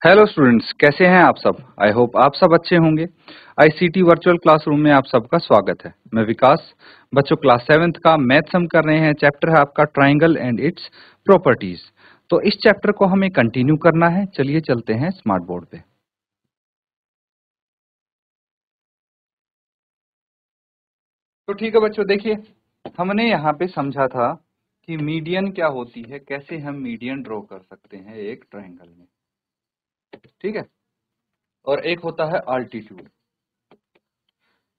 Hello students, कैसे हैं आप सब। आई होप आप सब अच्छे होंगे। आईसीटी वर्चुअल क्लासरूम में आप सबका स्वागत है। मैं विकास। बच्चों, क्लास 7th का मैथ्स हम कर रहे हैं। चैप्टर है आपका ट्राइंगल एंड इट्स प्रॉपर्टीज। तो इस चैप्टर को हमें कंटिन्यू करना है। चलिए चलते हैं स्मार्ट बोर्ड पे। तो ठीक है बच्चों, देखिए हमने यहाँ पे समझा था कि मीडियन क्या होती है, कैसे हम मीडियन ड्रॉ कर सकते हैं एक ट्राइंगल में। ठीक है, और एक होता है अल्टीट्यूड।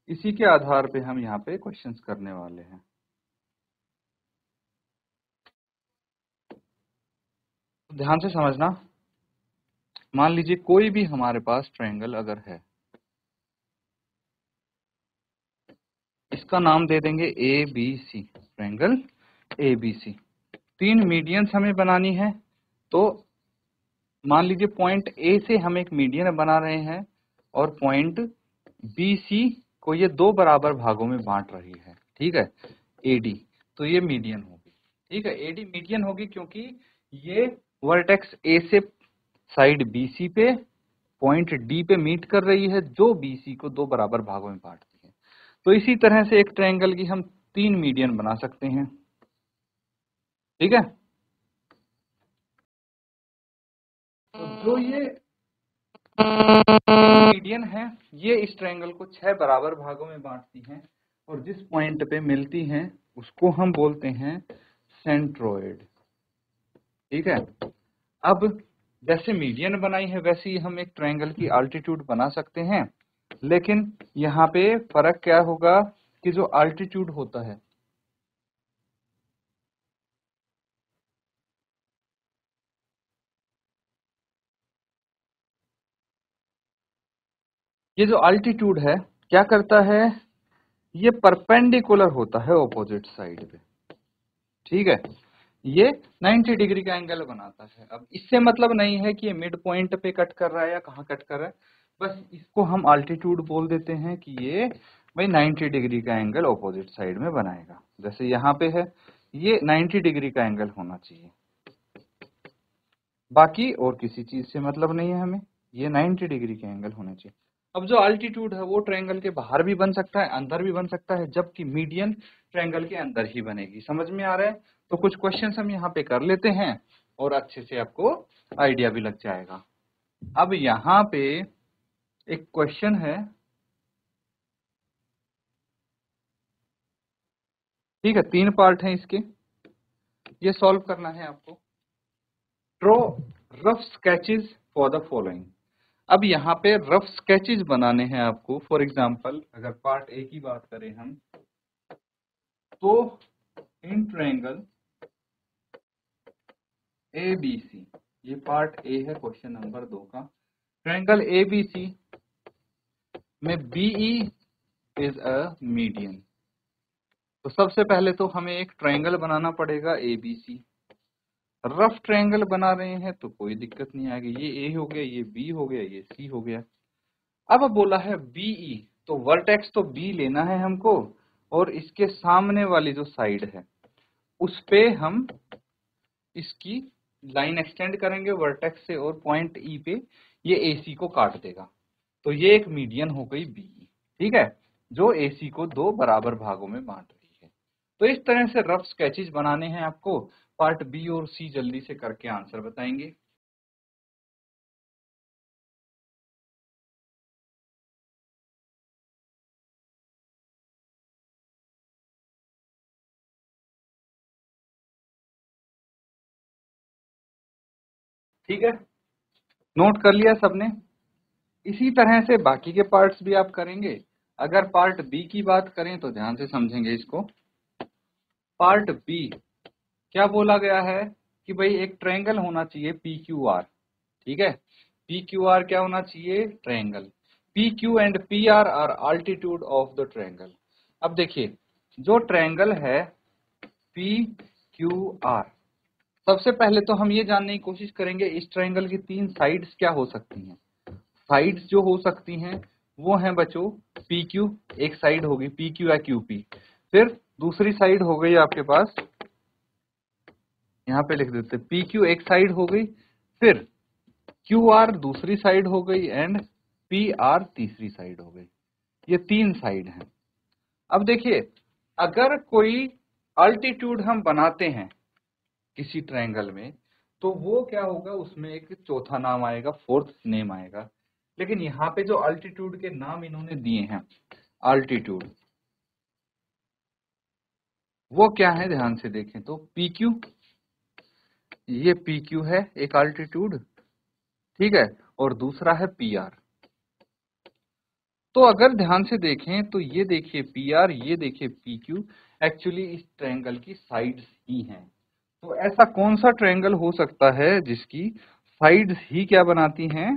इसी के आधार पे हम यहाँ पे क्वेश्चंस करने वाले हैं। ध्यान से समझना। मान लीजिए कोई भी हमारे पास ट्रायंगल अगर है, इसका नाम दे देंगे A B C. Triangle A B C. तीन मीडियंस हमें बनानी है। तो मान लीजिए पॉइंट ए से हम एक मीडियन बना रहे हैं और पॉइंट बी सी को ये दो बराबर भागों में बांट रही है। ठीक है, एडी। तो ये मीडियन होगी। ठीक है, एडी मीडियन होगी क्योंकि ये वर्टेक्स ए से साइड बीसी पे पॉइंट डी पे मीट कर रही है, जो बीसी को दो बराबर भागों में बांटती है। तो इसी तरह से एक ट्रायंगल की हम तीन मीडियन बना सकते हैं। ठीक है, तो जो ये मीडियन है, ये इस ट्रायंगल को छह बराबर भागों में बांटती हैं और जिस पॉइंट पे मिलती हैं उसको हम बोलते हैं सेंट्रोइड। ठीक है, अब जैसे मीडियन बनाई है वैसे ही हम एक ट्रायंगल की अल्टीट्यूड बना सकते हैं। लेकिन यहाँ पे फर्क क्या होगा कि जो अल्टीट्यूड होता है, ये जो अल्टीट्यूड है क्या करता है, ये परपेंडिकुलर होता है ऑपोजिट साइड पे। ठीक है, ये 90 डिग्री का एंगल बनाता है। अब इससे मतलब नहीं है कि ये मिड पॉइंट पे कट कर रहा है या कहाँ कट कर रहा है, बस इसको हम अल्टीट्यूड बोल देते हैं कि ये भाई 90 डिग्री का एंगल ऑपोजिट साइड में बनाएगा। जैसे यहाँ पे है, ये 90 डिग्री का एंगल होना चाहिए, बाकी और किसी चीज से मतलब नहीं है हमें, ये 90 डिग्री के एंगल होने चाहिए। अब जो अल्टीट्यूड है वो ट्रायंगल के बाहर भी बन सकता है, अंदर भी बन सकता है, जबकि मीडियन ट्रायंगल के अंदर ही बनेगी। समझ में आ रहा है? तो कुछ क्वेश्चंस हम यहाँ पे कर लेते हैं और अच्छे से आपको आइडिया भी लग जाएगा। अब यहाँ पे एक क्वेश्चन है। ठीक है, तीन पार्ट है इसके, ये सॉल्व करना है आपको। Draw rough sketches for the following. अब यहाँ पे रफ स्केचेस बनाने हैं आपको। फॉर एग्जांपल अगर पार्ट ए की बात करें हम, तो इन ट्रायंगल ए बी सी, ये पार्ट ए है क्वेश्चन नंबर 2 का। ट्रायंगल ए बी सी में बीई इज अ मीडियन। तो सबसे पहले तो हमें एक ट्रायंगल बनाना पड़ेगा A B C. Rough triangle बना रहे हैं तो कोई दिक्कत नहीं आएगी। ये ए हो गया, ये बी हो गया, ये सी हो गया। अब बोला है बीई, तो वर्टेक्स तो बी लेना है हमको और इसके सामने वाली जो साइड है उस पे हम इसकी लाइन एक्सटेंड करेंगे वर्टेक्स से और पॉइंट ई पे ये एसी को काट देगा। तो ये एक मीडियन हो गई बीई। ठीक है, जो एसी को दो बराबर भागों में बांट रही है। तो इस तरह से रफ स्केचेस बनाने हैं आपको। पार्ट बी और सी जल्दी से करके आंसर बताएंगे। ठीक है, नोट कर लिया सबने? इसी तरह से बाकी के पार्ट्स भी आप करेंगे। अगर पार्ट बी की बात करें तो ध्यान से समझेंगे इसको। पार्ट बी क्या बोला गया है कि भाई एक ट्रायंगल होना चाहिए पी क्यू आर। ठीक है, पी क्यू आर क्या होना चाहिए? Triangle. P Q and P R altitude of the triangle. अब देखिए, जो ट्रायंगल है पी क्यू आर, सबसे पहले तो हम ये जानने की कोशिश करेंगे इस ट्रायंगल की तीन साइड्स क्या हो सकती हैं। साइड्स जो हो सकती हैं वो हैं बच्चों पी क्यू, एक साइड होगी पी क्यू या क्यू पी। फिर दूसरी साइड हो गई आपके पास, यहाँ पे लिख देते पी क्यू एक साइड हो गई। फिर क्यू आर दूसरी साइड हो गई एंड पी आर तीसरी साइड हो गई। ये 3 साइड हैं। अब देखिए, अगर कोई अल्टीट्यूड हम बनाते हैं किसी ट्रायंगल में, तो वो क्या होगा, उसमें एक चौथा नाम आएगा, फोर्थ नेम आएगा। लेकिन यहाँ पे जो अल्टीट्यूड के नाम इन्होंने दिए हैं, अल्टीट्यूड, वो क्या है, ध्यान से देखें तो पी क्यू, ये पी क्यू है एक अल्टीट्यूड, ठीक है, और दूसरा है पी आर। तो अगर ध्यान से देखें तो ये देखिए पी आर, ये देखिए पी क्यू, एक्चुअली इस ट्रायंगल की साइड्स ही हैं। तो ऐसा कौन सा ट्रायंगल हो सकता है जिसकी साइड्स ही क्या बनाती हैं,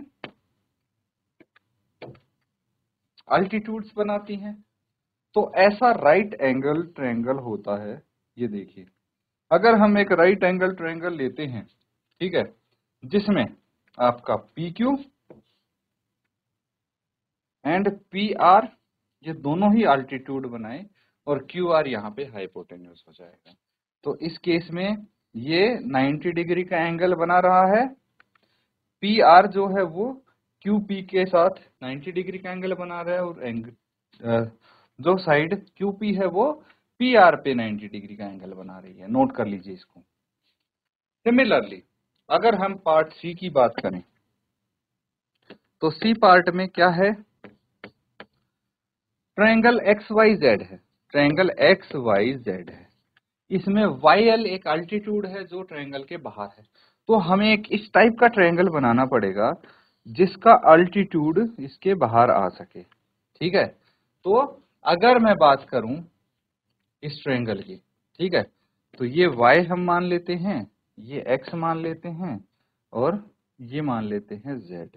अल्टीट्यूड्स बनाती हैं? तो ऐसा राइट एंगल ट्रायंगल होता है। ये देखिए, अगर हम एक राइट एंगल ट्रायंगल लेते हैं, ठीक है, जिसमें आपका P Q and P R ये दोनों ही अल्टीट्यूड बनाए और क्यू आर यहाँ पे हाइपोटेन्यूज हो जाएगा। तो इस केस में ये 90 डिग्री का एंगल बना रहा है, पी आर जो है वो क्यू पी के साथ 90 डिग्री का एंगल बना रहा है, और जो साइड क्यू पी है वो पी आर पे 90 डिग्री का एंगल बना रही है। नोट कर लीजिए इसको। सिमिलरली अगर हम पार्ट सी की बात करें, तो सी पार्ट में क्या है, ट्रायंगल एक्स वाई जेड है, ट्रायंगल एक्स वाई जेड है, इसमें वाई एल एक अल्टीट्यूड है जो ट्रायंगल के बाहर है। तो हमें एक इस टाइप का ट्रायंगल बनाना पड़ेगा जिसका अल्टीट्यूड इसके बाहर आ सके, ठीक है। तो अगर मैं बात करूं इस ट्रायंगल की, ठीक है, तो ये y हम मान लेते हैं, ये x मान लेते हैं, और ये मान लेते हैं z,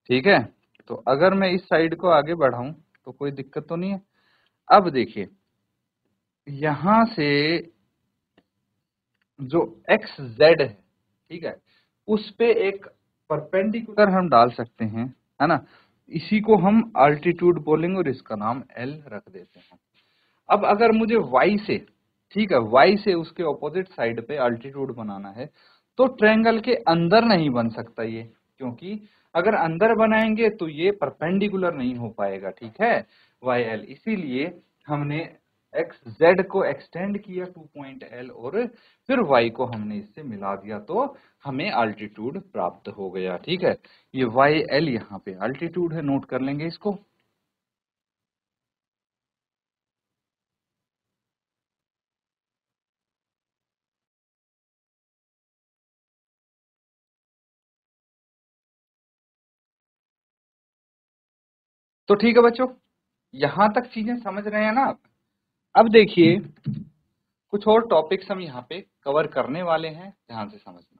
ठीक है। तो अगर मैं इस साइड को आगे बढ़ाऊं तो कोई दिक्कत तो नहीं है। अब देखिए, यहां से जो एक्स जेड है, ठीक है, उस पे एक परपेंडिकुलर हम डाल सकते हैं, है ना, इसी को हम अल्टीट्यूड बोलेंगे और इसका नाम एल रख देते हैं। अब अगर मुझे y से, ठीक है, y से उसके ऑपोजिट साइड पे अल्टीट्यूड बनाना है, तो ट्रायंगल के अंदर नहीं बन सकता ये, क्योंकि अगर अंदर बनाएंगे तो ये परपेंडिकुलर नहीं हो पाएगा, ठीक है, YL। इसीलिए हमने एक्स जेड को एक्सटेंड किया 2 पॉइंट L, और फिर y को हमने इससे मिला दिया, तो हमें अल्टीट्यूड प्राप्त हो गया, ठीक है। ये YL यहाँ पे अल्टीट्यूड है, नोट कर लेंगे इसको। तो ठीक है बच्चों, यहां तक चीजें समझ रहे हैं ना आप? अब देखिए, कुछ और टॉपिक्स हम यहाँ पे कवर करने वाले हैं, ध्यान से समझना।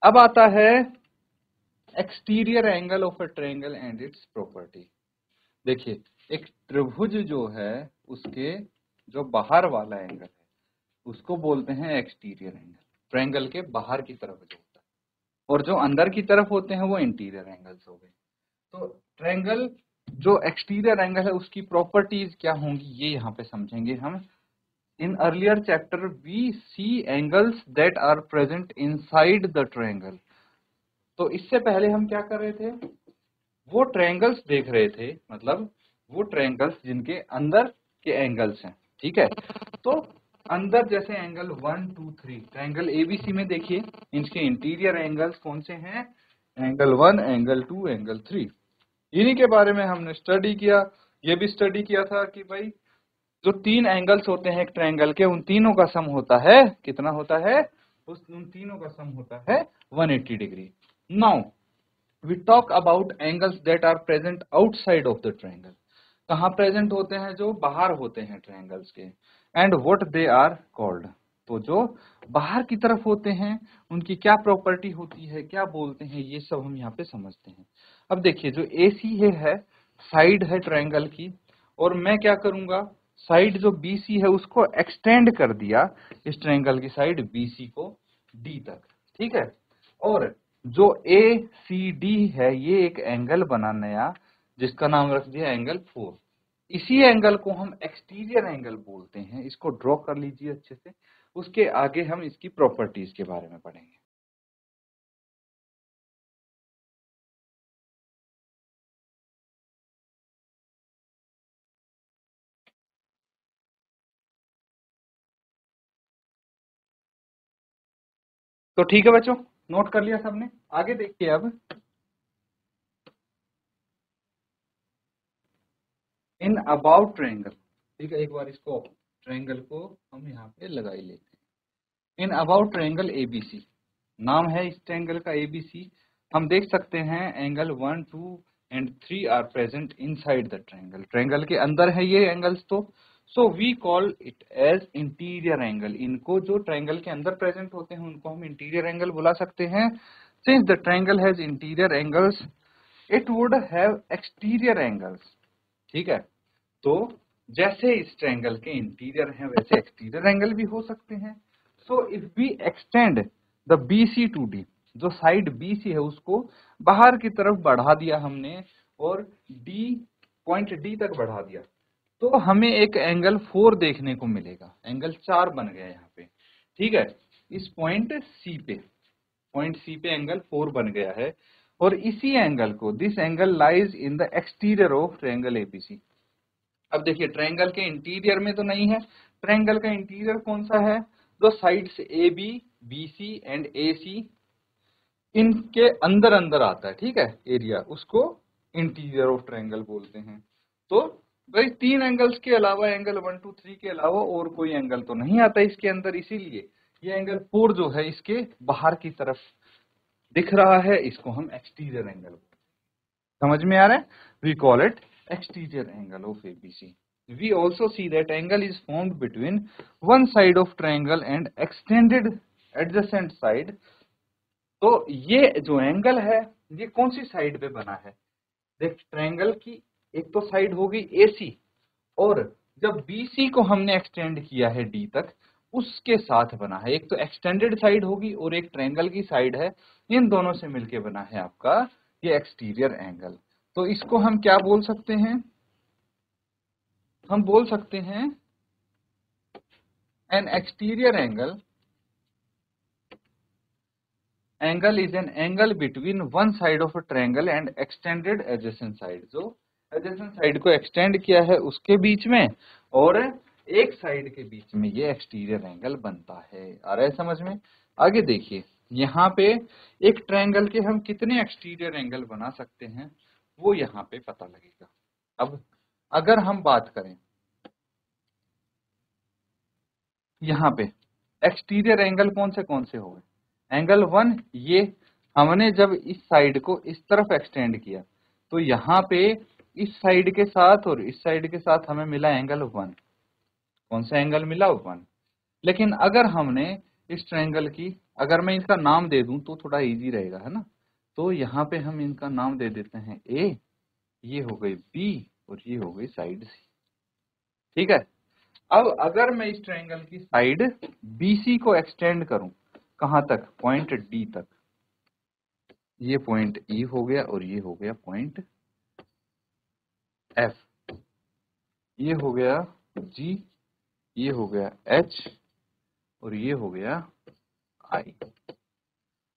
अब आता है exterior angle of a triangle and it's property. देखिए, एक त्रिभुज जो है उसके जो बाहर वाला एंगल है उसको बोलते हैं एक्सटीरियर एंगल, ट्रायंगल के बाहर की तरफ जो होता है, और जो अंदर की तरफ होते हैं वो इंटीरियर एंगल्स हो गए। तो ट्रायंगल जो एक्सटीरियर एंगल है उसकी प्रॉपर्टीज क्या होंगी ये यहाँ पे समझेंगे हम। In earlier chapter, we see angles that are present inside the triangle. तो इससे पहले हम क्या कर रहे थे, वो ट्रायंगल्स देख रहे थे, मतलब वो ट्रायंगल्स जिनके अंदर के एंगल्स हैं, ठीक है। तो अंदर जैसे एंगल 1 2 3, ट्रायंगल एबीसी में देखिए इनके इंटीरियर एंगल्स कौन से हैं, एंगल 1, एंगल 2, एंगल 3। इन्हीं के बारे में हमने स्टडी किया। ये भी स्टडी किया था कि भाई जो 3 एंगल्स होते हैं एक ट्रायंगल के, उन तीनों का सम होता है, कितना होता है, उन तीनों का सम होता है 180 degree. Now we talk about angles that are present outside of the triangle. कहाँ प्रेजेंट होते हैं, जो बाहर होते हैं ट्रायंगल्स के, and what they are called. तो जो बाहर की तरफ होते हैं उनकी क्या प्रॉपर्टी होती है, क्या बोलते हैं, ये सब हम यहाँ पे समझते हैं। अब देखिए, जो AC है साइड है ट्रायंगल की, और मैं क्या करूंगा, साइड जो BC है उसको एक्सटेंड कर दिया, इस ट्रायंगल की साइड BC को D तक, ठीक है। और जो ACD है ये एक एंगल बना नया, जिसका नाम रख दिया एंगल 4। इसी एंगल को हम एक्सटीरियर एंगल बोलते हैं। इसको ड्रॉ कर लीजिए अच्छे से, उसके आगे हम इसकी प्रॉपर्टीज के बारे में पढ़ेंगे। तो ठीक है बच्चों, नोट कर लिया सबने? आगे देखिए अब, इन अबाउट ट्रायंगल, ठीक है, एक बार इसको ट्रायंगल को हम यहाँ पे लगा ही लेते हैं। इन अबाउट ट्रायंगल एबीसी, नाम है इस ट्रायंगल का एबीसी। हम देख सकते हैं angle 1, 2 and 3 are present inside the triangle. Triangle के अंदर है ये एंगल्स। तो so we call it as interior angle. इनको जो ट्रायंगल के अंदर प्रेजेंट होते हैं उनको हम इंटीरियर एंगल बुला सकते हैं। Since the triangle has interior angles, it would have exterior angles. ठीक है, तो जैसे इस ट्रायंगल के इंटीरियर हैं वैसे एक्सटीरियर एंगल भी हो सकते हैं। So if we extend the BC to D, जो साइड BC है उसको बाहर की तरफ बढ़ा दिया हमने और पॉइंट D तक बढ़ा दिया, तो हमें एक एंगल 4 देखने को मिलेगा। एंगल 4 बन गया यहाँ पे। ठीक है, इस पॉइंट C पे एंगल 4 बन गया है। और इसी एंगल को, this angle lies in the exterior of triangle ABC। अब देखिए, ट्रायंगल के इंटीरियर में तो नहीं है। ट्रायंगल का इंटीरियर कौन सा है? जो sides AB, BC and AC, इनके अंदर अंदर आता है। ठीक है, एरिया, उसको इंटीरियर ऑफ ट्रायंगल बोलते हैं। तो भाई 3 एंगल्स के अलावा, एंगल 1, 2, 3 के अलावा और कोई एंगल तो नहीं आता इसके अंदर, इसीलिए ये एंगल 4 जो है इसके बाहर की तरफ दिख रहा है। इसको हम एक्सटीरियर एंगल, समझ में आ रहा है? We call it exterior angle of ABC. We also see that angle is formed between one side of triangle and extended adjacent side. तो ये जो एंगल है ये कौन सी साइड पे बना है? देख, ट्रायंगल की एक तो साइड हो गई AC, और जब BC को हमने एक्सटेंड किया है D तक, उसके साथ बना है। एक तो एक्सटेंडेड साइड होगी और एक ट्रायंगल की साइड है, इन दोनों से मिलके बना है आपका ये एक्सटीरियर एंगल। तो इसको हम क्या बोल सकते हैं? हम बोल सकते हैं N exterior angle is an angle between one side of a triangle and extended adjacent side. जो एडजेसेंट साइड को एक्सटेंड किया है उसके बीच में और एक साइड के बीच में ये एक्सटीरियर एंगल बनता है। आ रहा है समझ में? आगे देखिए, यहाँ पे एक ट्रायंगल के हम कितने एक्सटीरियर एंगल बना सकते हैं वो यहाँ पे पता लगेगा। अब अगर हम बात करें यहाँ पे एक्सटीरियर एंगल कौन से हो गए? एंगल 1, ये हमने जब इस साइड को इस तरफ एक्सटेंड किया तो यहाँ पे इस साइड के साथ और इस साइड के साथ हमें मिला एंगल 1। कौन सा एंगल मिला? 1। लेकिन अगर हमने इस ट्रायंगल की, अगर मैं इसका नाम दे दूं तो थोड़ा इजी रहेगा, है ना? तो यहाँ पे हम इनका नाम दे देते हैं A, ये हो गई B और ये हो गई साइड C। ठीक है, अब अगर मैं इस ट्रायंगल की साइड BC को एक्सटेंड करूं, कहां तक? पॉइंट D तक। ये पॉइंट E हो गया और ये हो गया पॉइंट F, ये हो गया G, ये हो गया H और ये हो गया I।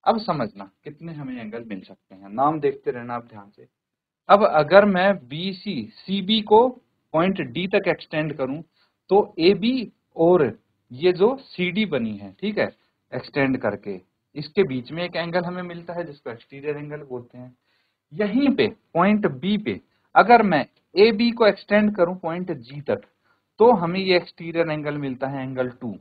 अब समझना कितने हमें एंगल मिल सकते हैं, नाम देखते रहना आप ध्यान से। अब अगर मैं CB को पॉइंट D तक एक्सटेंड करूं तो AB और ये जो CD बनी है, ठीक है, एक्सटेंड करके, इसके बीच में एक एंगल हमें मिलता है जिसको एक्सटीरियर एंगल बोलते हैं। यहीं पे पॉइंट B पे अगर मैं AB को एक्सटेंड करूं पॉइंट G तक तो हमें ये एक्सटीरियर एंगल मिलता है, एंगल 2।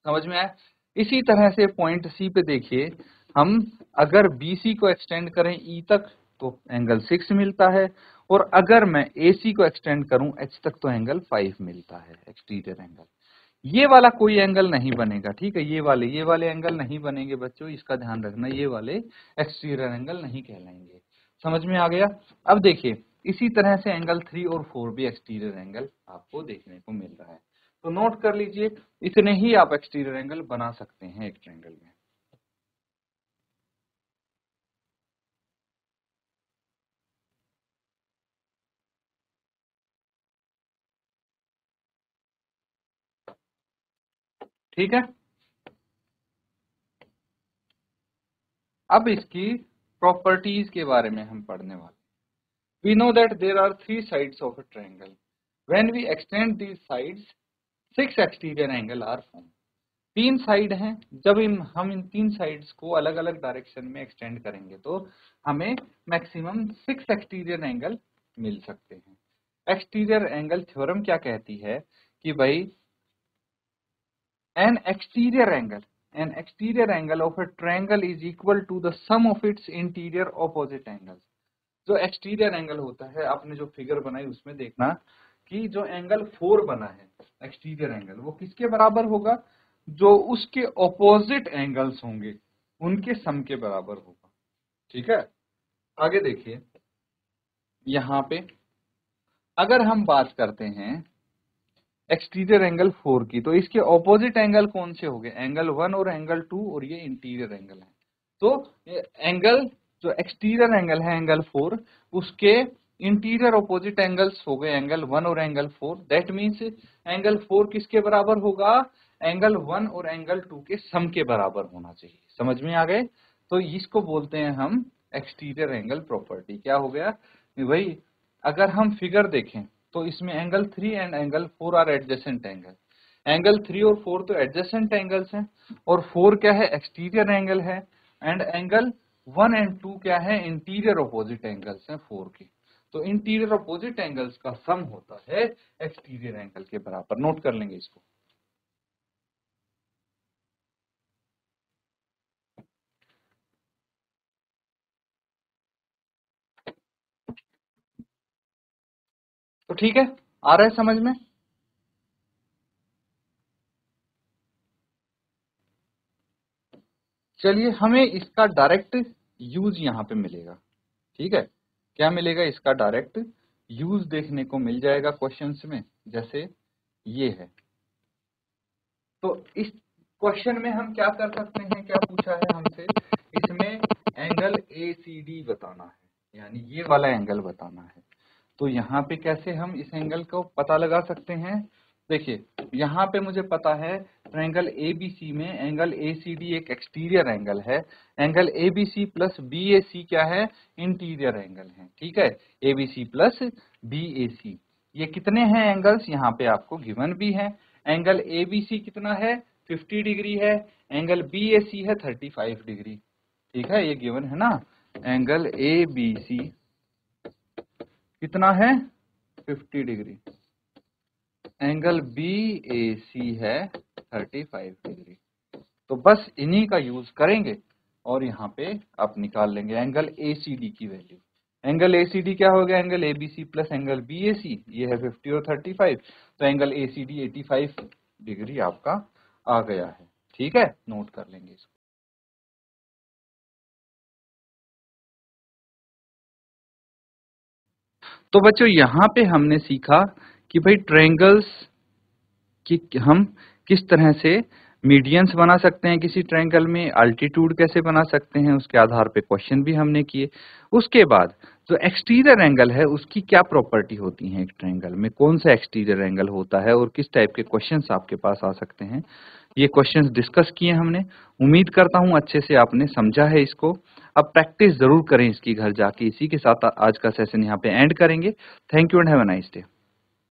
समझ में आया? इसी तरह से पॉइंट C पे देखिए, हम अगर BC को एक्सटेंड करें E तक तो एंगल 6 मिलता है, और अगर मैं AC को एक्सटेंड करूं H तक तो एंगल 5 मिलता है, एक्सटीरियर एंगल। ये वाला कोई एंगल नहीं बनेगा, ठीक है, ये वाले एंगल नहीं बनेंगे बच्चों, इसका ध्यान रखना, ये वाले एक्सटीरियर एंगल नहीं कहलाएंगे। समझ में आ गया? अब देखिए, इसी तरह से एंगल 3 और 4 भी एक्सटीरियर एंगल आपको देखने को मिल रहा है। तो नोट कर लीजिए, इतने ही आप एक्सटीरियर एंगल बना सकते हैं एक ट्रायंगल में। ठीक है। अब इसकी प्रॉपर्टीज के बारे में हम पढ़ने वाले। We know that there are three sides of a triangle. When we extend these sides, 6 exterior angle are formed. तीन साइड हैं, जब हम इन तीन साइड्स को अलग अलग डायरेक्शन में एक्सटेंड करेंगे तो हमें मैक्सिमम 6 एक्सटीरियर एंगल मिल सकते हैं। एक्सटीरियर एंगल थ्योरम क्या कहती है कि भाई an exterior angle of a triangle is equal to the sum of its interior opposite angles. जो एक्सटीरियर एंगल होता है, आपने जो फिगर बनाई उसमें देखना कि जो एंगल 4 बना है एक्सटीरियर एंगल, वो किसके बराबर होगा? जो उसके ऑपोजिट एंगल्स होंगे उनके सम के बराबर होगा। ठीक है, आगे देखिए, यहां पे अगर हम बात करते हैं एक्सटीरियर एंगल 4 की, तो इसके ऑपोजिट एंगल कौन से हो गए? एंगल 1 और एंगल 2, और ये इंटीरियर एंगल है। तो एंगल जो एक्सटीरियर एंगल है एंगल 4, उसके इंटीरियर ऑपोजिट एंगल्स हो गए एंगल 1 और एंगल 4। दैट मीन्स एंगल 4 किसके बराबर होगा? एंगल 1 और एंगल 2 के सम के बराबर होना चाहिए। समझ में आ गए? तो इसको बोलते हैं हम एक्सटीरियर एंगल प्रॉपर्टी। क्या हो गया भाई? अगर हम फिगर देखें तो इसमें angle 3 and angle 4 are adjacent angle. Angle 3 और 4 तो एडजेसेंट एंगल्स हैं, और 4 क्या है? एक्सटीरियर एंगल है, एंड एंगल 1 एंड 2 क्या है? इंटीरियर ऑपोजिट एंगल्स हैं 4 के। तो इंटीरियर ऑपोजिट एंगल्स का सम होता है एक्सटीरियर एंगल के बराबर। नोट कर लेंगे इसको। तो ठीक है, आ रहा है समझ में? चलिए, हमें इसका डायरेक्ट यूज यहां पे मिलेगा। ठीक है, क्या मिलेगा? इसका डायरेक्ट यूज देखने को मिल जाएगा क्वेश्चंस में, जैसे ये है। तो इस क्वेश्चन में हम क्या कर सकते हैं? क्या पूछा है हमसे? इसमें एंगल ACD बताना है, यानी ये वाला एंगल बताना है। तो यहाँ पे कैसे हम इस एंगल को पता लगा सकते हैं? देखिए, यहाँ पे मुझे पता है ट्रायंगल ABC में एंगल ACD एक एक्सटीरियर एंगल है, एंगल ABC प्लस BAC क्या है? इंटीरियर एंगल है। ठीक है, ABC प्लस BAC, ये कितने हैं एंगल्स? यहाँ पे आपको गिवन भी है। एंगल ABC कितना है? 50 डिग्री है। एंगल BAC है 35 डिग्री। ठीक है, ये गिवन है ना। एंगल ABC कितना है? 50 डिग्री। एंगल BAC है 35 डिग्री। तो बस इन्हीं का यूज करेंगे और यहाँ पे आप निकाल लेंगे एंगल ACD की वैल्यू। एंगल ACD क्या हो गया? Angle ABC plus angle BAC, ये है 50 और 35, तो एंगल ACD 85 डिग्री आपका आ गया है। ठीक है, नोट कर लेंगे इसको। तो बच्चों, यहाँ पे हमने सीखा कि भाई ट्रायंगल्स कि हम किस तरह से मीडियंस बना सकते हैं किसी ट्रायंगल में, अल्टीट्यूड कैसे बना सकते हैं, उसके आधार पे क्वेश्चन भी हमने किए। उसके बाद जो एक्सटीरियर एंगल है उसकी क्या प्रॉपर्टी होती है, एक ट्रायंगल में कौन सा एक्सटीरियर एंगल होता है और किस टाइप के क्वेश्चंस आपके पास आ सकते हैं, ये क्वेश्चंस डिस्कस किए हमने। उम्मीद करता हूं अच्छे से आपने समझा है इसको। अब प्रैक्टिस जरूर करें इसकी घर जाके। इसी के साथ आज का सेशन यहाँ पे एंड करेंगे। Thank you and have a nice day.